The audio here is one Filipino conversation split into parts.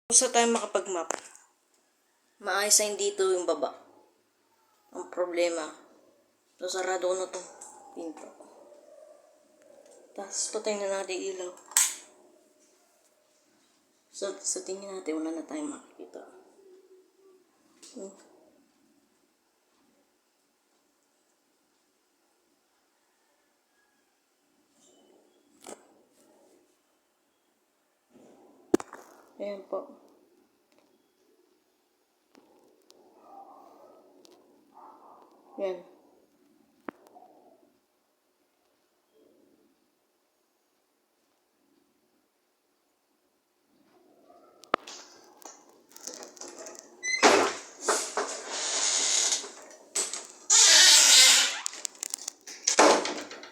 Gusto tayo makapag-map. Maayos na dito yung baba. Ang problema, so sarado ko na itong pinto. Tapos patayin na natin ilaw. So sa tingin natin, wala na tayong makikita. Ayan po. Ayan.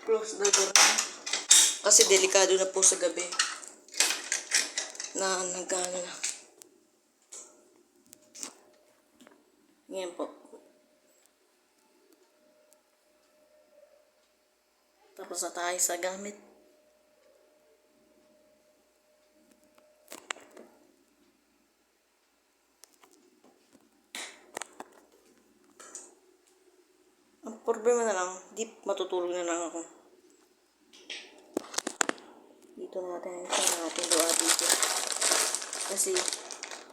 Close the door na. Kasi delikado na po sa gabi. Na nagano na. Ayan po. Tapos na tayo sa gamit. Ang problema na lang, di matutulog na lang ako. Dito natin doa dito. Kasi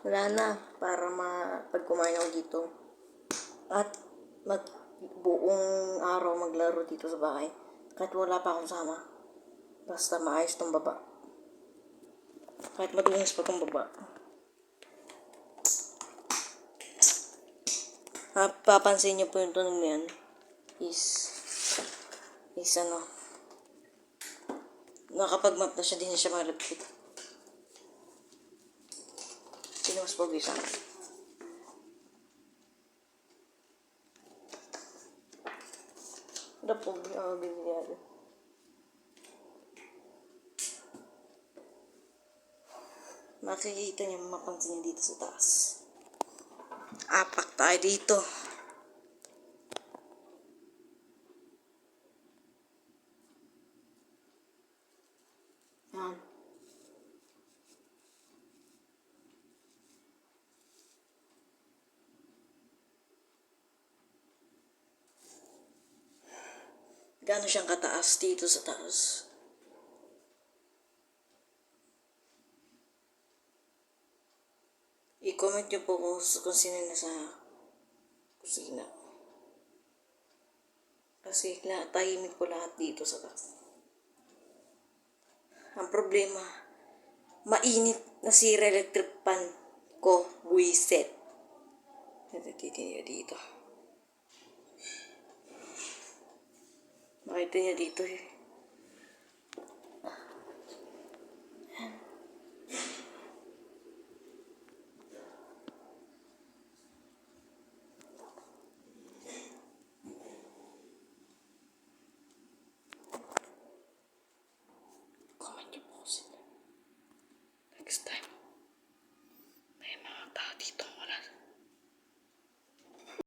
wala na para pag kumain ako dito. At buong araw maglaro dito sa bahay. Kahit wala pa akong sama. Basta maayos tong baba. Kahit madungis pa tong baba. Papansin niyo po yung tunog na yan. Is ano. Nakapag-map na siya, di na siya ma-repeat. Sino mas pogi sa akin? Wala pogi ako bibigyan. Makikita niyo, mapansin niyo dito sa taas. Apak tayo dito. Yan. Gaano siyang kataas dito sa taas. I-comment niyo po kung sino na sa kusina. Kasi tahimik po lahat dito sa taas. Ang problema, mainit na si electric pan ko, buwiset. Natititin niyo dito. Makita niyo dito eh. Comment niyo po sila. Next time.